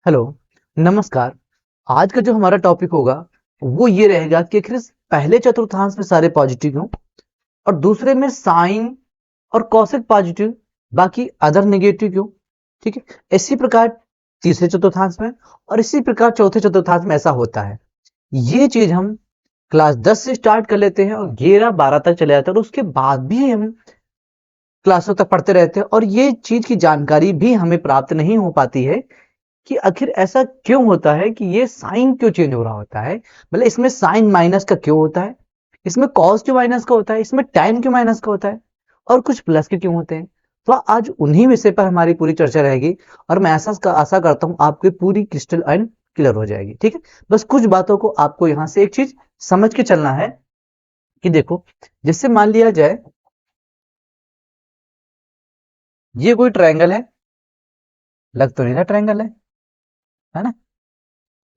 Hello, नमस्कार। आज का जो हमारा टॉपिक होगा वो ये रहेगा कि आखिर इस पहले चतुर्थांश में सारे पॉजिटिव क्यों और दूसरे में साइन और कॉसेक पॉजिटिव, बाकी अदर नेगेटिव क्यों। ठीक है, इसी प्रकार तीसरे चतुर्थांश में और इसी प्रकार चौथे चतुर्थांश में ऐसा होता है। ये चीज हम क्लास 10 से स्टार्ट कर लेते हैं और 11-12 तक चले जाते हैं और उसके बाद भी हम क्लासों तक पढ़ते रहते हैं और ये चीज की जानकारी भी हमें प्राप्त नहीं हो पाती है कि आखिर ऐसा क्यों होता है कि ये साइन क्यों चेंज हो रहा होता है। मतलब इसमें साइन माइनस का क्यों होता है, इसमें कॉस क्यों माइनस का होता है, इसमें टैन क्यों माइनस का होता है और कुछ प्लस के क्यों होते हैं। तो आज उन्हीं विषय पर हमारी पूरी चर्चा रहेगी और मैं आशा करता हूं आपकी पूरी क्रिस्टल एंड क्लियर हो जाएगी। ठीक है, बस कुछ बातों को आपको यहां से एक चीज समझ के चलना है कि देखो, जैसे मान लिया जाए ये कोई ट्रायंगल है, लग तो नहीं रहा ट्रायंगल है ना।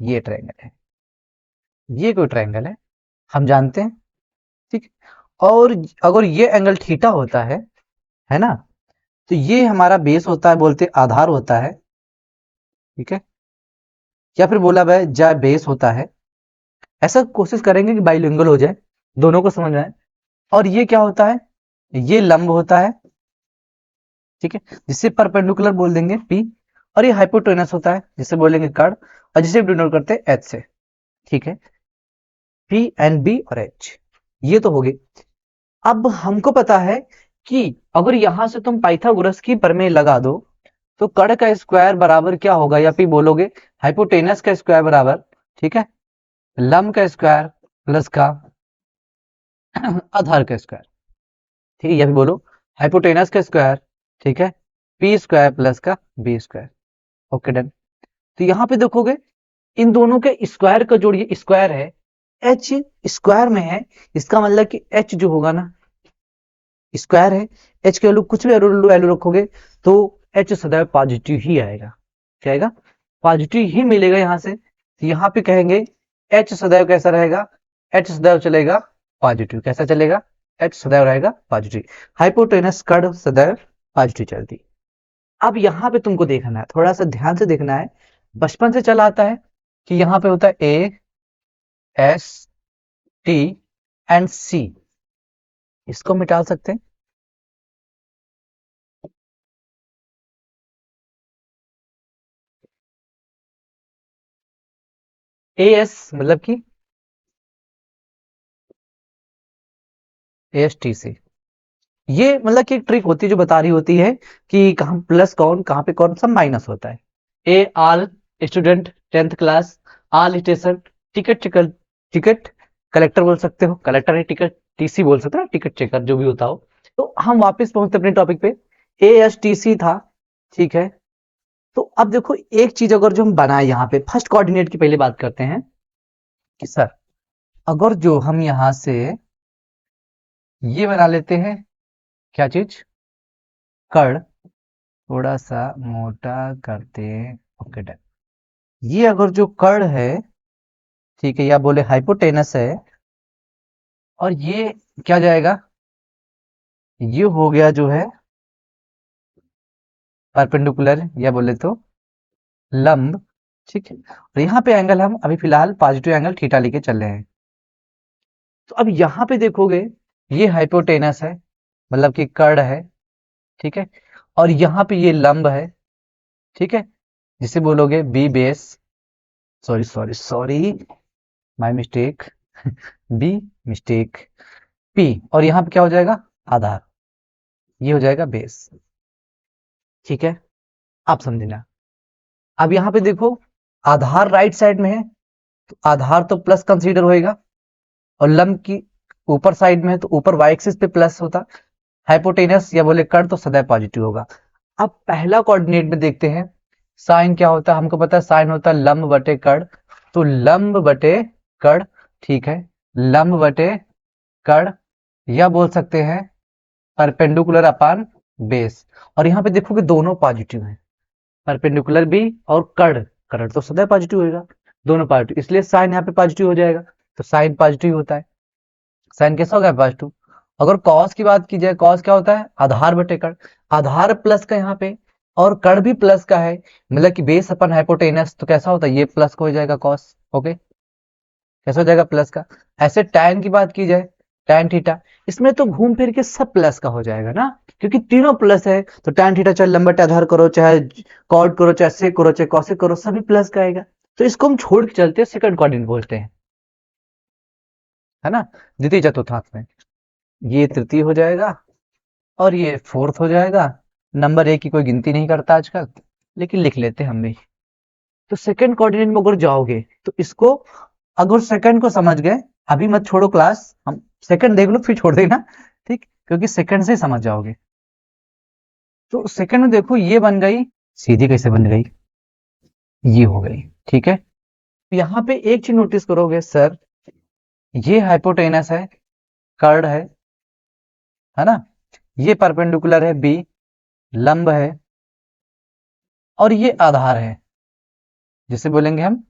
ये ट्रायंगल है, ये कोई ट्रायंगल है, हम जानते हैं। ठीक है? और अगर ये एंगल थीटा होता है ना, तो ये हमारा बेस होता है, बोलते आधार होता है। ठीक है, या फिर बोला जाए जा बेस होता है। ऐसा कोशिश करेंगे कि बाइलिंगुअल हो जाए, दोनों को समझ आए। और ये क्या होता है, ये लंब होता है। ठीक है, जिसे परपेंडिकुलर बोल देंगे पी। और ये हाइपोटेनस होता है, जिसे बोलेंगे कर्ण, और जिसे डिनोट करते हैं एच से। ठीक है, पी एंड बी और एच, ये तो हो गई। अब हमको पता है कि अगर यहां से तुम पाइथागोरस की प्रमेय लगा दो तो कर्ण का स्क्वायर बराबर क्या होगा, या फिर बोलोगे हाइपोटेनस का स्क्वायर बराबर, ठीक है, लंब का स्क्वायर प्लस का आधार का स्क्वायर। ठीक है, या फिर बोलो हाइपोटेनस का स्क्वायर, ठीक है, पी स्क्वायर प्लस का बी स्क्वायर। Okay done. तो यहां पे देखोगे इन दोनों के स्क्वायर का जोड़िए, स्क्वायर है, एच स्क्वायर में है, इसका मतलब कि एच जो होगा ना, स्क्वायर है, एच के वैल्यू कुछ भी वैल्यू रखोगे तो एच सदैव पॉजिटिव ही आएगा। क्या आएगा, पॉजिटिव ही मिलेगा यहां से। तो यहां पे कहेंगे एच सदैव कैसा रहेगा, एच सदैव चलेगा पॉजिटिव। कैसा चलेगा, एच सदैव रहेगा पॉजिटिव। हाइपोटेनस कर्ण सदैव पॉजिटिव चलती। अब यहां पे तुमको देखना है, थोड़ा सा ध्यान से देखना है। बचपन से चला आता है कि यहां पे होता है ए एस टी एंड सी, इसको मिटा सकते हैं। ए एस मतलब कि एस टी से, ये मतलब कि एक ट्रिक होती है जो बता रही होती है कि कहाँ प्लस कौन, कहाँ पे कौन सा माइनस होता है। ए all student 10th class, all station ticket checker, ticket collector बोल सकते हो, कलेक्टर है, टिकट टीसी बोल सकते हो, टिकट चेकर जो भी होता हो। तो हम वापस पहुंचते अपने टॉपिक पे, ए एस टी सी था। ठीक है, तो अब देखो एक चीज अगर जो हम बनाए यहाँ पे, फर्स्ट कोऑर्डिनेट की पहले बात करते हैं कि सर अगर जो हम यहाँ से ये बना लेते हैं, क्या चीज, कर्ण, थोड़ा सा मोटा करते हैं। Okay done. ये अगर जो कर्ण है, ठीक है, या बोले हाइपोटेनस है, और ये क्या जाएगा, ये हो गया जो है परपेंडिकुलर, या बोले तो लंब। ठीक है, और यहाँ पे एंगल हम अभी फिलहाल पॉजिटिव एंगल थीटा लेके चल रहे हैं। तो अब यहाँ पे देखोगे ये हाइपोटेनस है, मतलब कि कर्ण है। ठीक है, और यहाँ पे ये लंब है। ठीक है, जिसे बोलोगे B base, sorry sorry sorry, my mistake, B mistake, P, और यहां पे क्या हो जाएगा, आधार, ये हो जाएगा बेस। ठीक है, आप समझना। अब यहां पे देखो आधार राइट साइड में है, तो आधार तो प्लस कंसीडर होएगा, और लंब की ऊपर साइड में है तो ऊपर वाई एक्सिस पे प्लस होता। हाइपोटेनस या बोले कर्ण तो सदैव पॉजिटिव होगा। अब पहला कोऑर्डिनेट में देखते हैं साइन क्या होता है, हमको पता है साइन होता है लंब बटे कर्ण, तो लंब बटे कर्ण। ठीक है, लंब बटे कर्ण, या बोल सकते हैं परपेंडिकुलर अपान बेस। और यहाँ पे देखोगे दोनों पॉजिटिव हैं, परपेंडिकुलर भी और कर्ण, कर्ण तो सदैव पॉजिटिव होगा, दोनों पॉजिटिव, इसलिए साइन यहाँ पे पॉजिटिव हो जाएगा। तो साइन पॉजिटिव होता है, साइन कैसा होगा पॉजिटिव। अगर कॉस की बात की जाए, कॉस क्या होता है, आधार बटे कर्ण, आधार प्लस का यहाँ पे, और कर्ण भी प्लस का है, मतलब कि बेस अपन हाइपोटेनस, तो कैसा होता है ये प्लस का हो जाएगा कॉस। ओके, कैसा हो जाएगा प्लस का। ऐसे टैन की बात की जाए, टैन थीटा, इसमें तो घूम फिर के सब प्लस का हो जाएगा ना, क्योंकि तीनों प्लस है। तो टैन थीटा चाहे लंबट आधार करो, चाहे कॉट करो, चाहे सेक करो, चाहे कॉसेक करो, सभी प्लस का आएगा। तो इसको हम छोड़ के चलते हैं, सेकंड कोऑर्डिनेट बोलते हैं, है ना, द्वितीय चतुर्थांश में। ये तृतीय हो जाएगा और ये फोर्थ हो जाएगा। नंबर एक की कोई गिनती नहीं करता आजकल, लेकिन लिख लेते हैं हम भी। तो सेकंड कोऑर्डिनेट में अगर जाओगे तो इसको, अगर सेकंड को समझ गए, अभी मत छोड़ो क्लास, हम सेकंड देख लो फिर छोड़ देना, ठीक, क्योंकि सेकंड से समझ जाओगे। तो सेकंड में देखो ये बन गई, सीधी कैसे बन गई, ये हो गई, ठीक है। यहाँ पे एक चीज नोटिस करोगे सर, ये हाइपोटेनस है, कर्ड है ना, ये परपेंडिकुलर है बी, लंब है, और ये आधार है, जिसे बोलेंगे हम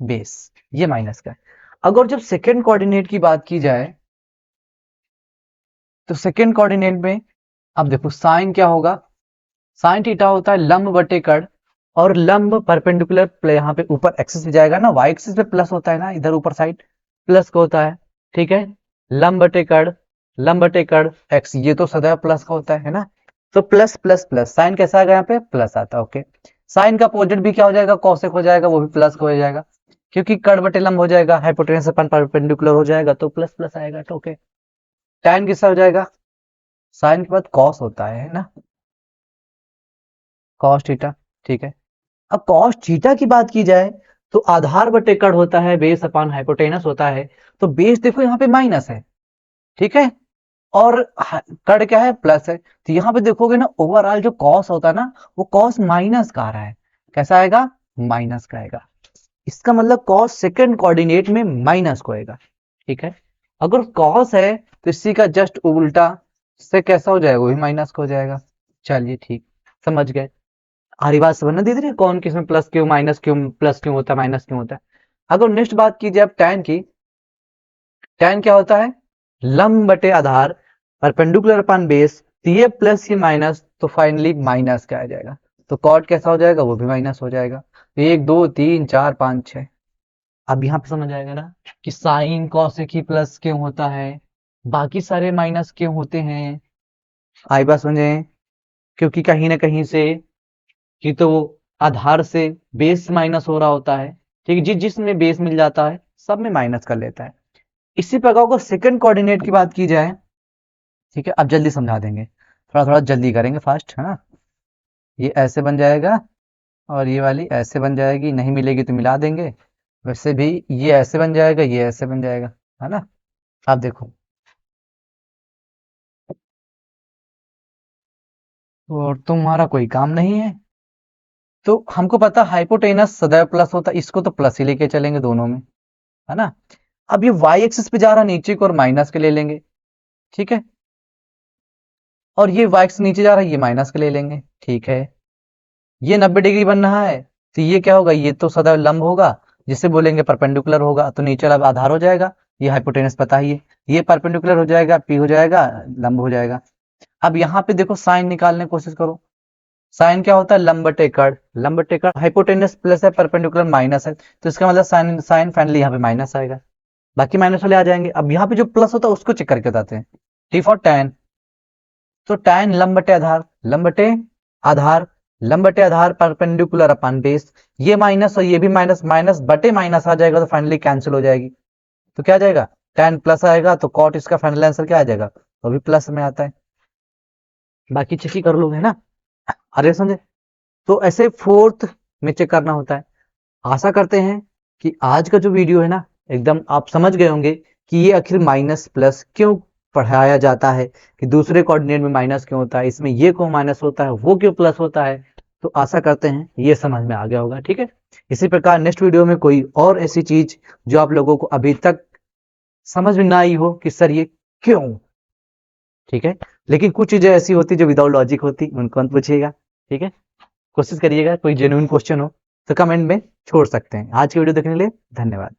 बेस, ये माइनस का है। अगर जब सेकंड कोऑर्डिनेट की बात की जाए, तो सेकंड कोऑर्डिनेट में अब देखो साइन क्या होगा, साइन थीटा होता है लंब बटे कर्ण, और लंब परपेंडिकुलर यहाँ पे ऊपर एक्सिस पे जाएगा ना, वाई एक्सिस पे प्लस होता है ना, इधर ऊपर साइड प्लस का होता है, ठीक है। लंब बटे कर्ण, लंब बटे कर्ण एक्स, ये तो सदैव प्लस का होता है ना। तो प्लस प्लस प्लस, साइन कैसा आ गया यहाँ पे प्लस आता है। ओके, साइन का अपोजिट भी क्या हो जाएगा, कॉसेक हो जाएगा, वो भी प्लस का हो जाएगा, क्योंकि कर्ण बटे लंब हो जाएगा, हाइपोटेनस अपन परपेंडिकुलर हो जाएगा, तो प्लस प्लस आएगा। तो ओके, टैन किसका हो जाएगा, साइन के बाद कॉस होता है ना, कॉस थीटा, ठीक है। अब कॉस थीटा की बात की जाए, तो आधार बटे कर्ण होता है, बेस अपान हाइपोटेनस होता है। तो बेस देखो यहाँ पे माइनस है, ठीक है, और कर्ण क्या है प्लस है। तो यहाँ पे देखोगे ना, ओवरऑल जो कॉस होता है ना, वो कॉस माइनस का आ रहा है, कैसा आएगा, माइनस का आएगा। इसका मतलब कॉस सेकंड कोऑर्डिनेट में माइनस को आएगा, ठीक है। अगर कॉस है तो इसी का जस्ट उल्टा से कैसा हो जाएगा, वो भी माइनस का हो जाएगा। चलिए ठीक, समझ गए। हरी बात समझना दीदी रही, कौन किसमें प्लस क्यों माइनस क्यों, प्लस क्यों होता है माइनस क्यों होता है। अगर नेक्स्ट बात कीजिए अब टैन की, टैन क्या होता है, लंब बटे आधार, परपेंडिकुलर अपन बेस, तो ये प्लस ये माइनस, तो फाइनली माइनस का आ जाएगा। तो कॉट कैसा हो जाएगा, वो भी माइनस हो जाएगा। एक दो तीन चार पांच छह, अब यहाँ पे समझ आएगा ना कि साइन कॉसेक ही प्लस क्यों होता है, बाकी सारे माइनस क्यों होते हैं। आई बात समझे, क्योंकि कहीं ना कहीं से कि तो आधार से बेस माइनस हो रहा होता है, ठीक है, जिसमें बेस मिल जाता है सब में माइनस कर लेता है। इसी प्रकार को सेकंड कोऑर्डिनेट की बात की जाए, ठीक है, अब जल्दी समझा देंगे, थोड़ा थोड़ा जल्दी करेंगे, फास्ट है ना। ये ऐसे बन जाएगा और ये वाली ऐसे बन जाएगी, नहीं मिलेगी तो मिला देंगे। वैसे भी ये ऐसे बन जाएगा, ये ऐसे बन जाएगा, है ना। आप देखो, और तुम्हारा कोई काम नहीं है। तो हमको पता हाइपोटेनस सदैव प्लस होता है, इसको तो प्लस ही लेके चलेंगे दोनों में, है ना। अब ये वाई एक्सिस पे जा रहा नीचे को, और माइनस के ले लेंगे, ठीक है, और ये वाई एक्सिस नीचे जा रहा है, ये माइनस के ले लेंगे, ठीक है। ये 90 डिग्री बन रहा है, तो ये क्या होगा, ये तो सदैव लंब होगा, जिसे बोलेंगे परपेंडिकुलर होगा, तो नीचे वाला आधार हो जाएगा, ये हाइपोटेनस पता ही है, ये परपेंडिकुलर हो जाएगा, पी हो जाएगा, लंब हो जाएगा। अब यहाँ पे देखो साइन निकालने की कोशिश करो, साइन क्या होता है, लंब बटे कर्ण, लंब बटे कर्ण, हाइपोटेनस प्लस है, परपेंडिकुलर माइनस है, तो इसका मतलब साइन साइन फाइनली यहाँ पे माइनस आएगा, बाकी माइनस वाले आ जाएंगे। अब यहाँ पे जो प्लस होता है उसको चेक करके बताते हैं। टी फॉर टैन, तो टैन लंब बटे आधार, लंब बटे आधार, लंब बटे आधार परपेंडिकुलर अपन बेस, ये माइनस और ये भी माइनस, माइनस बटे माइनस आ जाएगा, तो फाइनली कैंसिल हो जाएगी। तो क्या आ जाएगा, टैन प्लस आएगा, तो कॉट इसका फाइनल आंसर क्या आ जाएगा, तो भी प्लस में आता है। बाकी चेक ही कर लो, है ना, अरे समझे। तो ऐसे फोर्थ में चेक करना होता है। आशा करते हैं कि आज का जो वीडियो है ना, एकदम आप समझ गए होंगे कि ये आखिर माइनस प्लस क्यों पढ़ाया जाता है, कि दूसरे कोऑर्डिनेट में माइनस क्यों होता है, इसमें ये क्यों माइनस होता है, वो क्यों प्लस होता है। तो आशा करते हैं ये समझ में आ गया होगा, ठीक है। इसी प्रकार नेक्स्ट वीडियो में कोई और ऐसी चीज जो आप लोगों को अभी तक समझ में ना आई हो कि सर ये क्यों, ठीक है, लेकिन कुछ चीजें ऐसी होती जो विदाउट लॉजिक होती, उनको मत पूछिएगा, ठीक है। कोशिश करिएगा कोई जेन्युइन क्वेश्चन हो तो कमेंट में छोड़ सकते हैं। आज की वीडियो देखने के लिए धन्यवाद।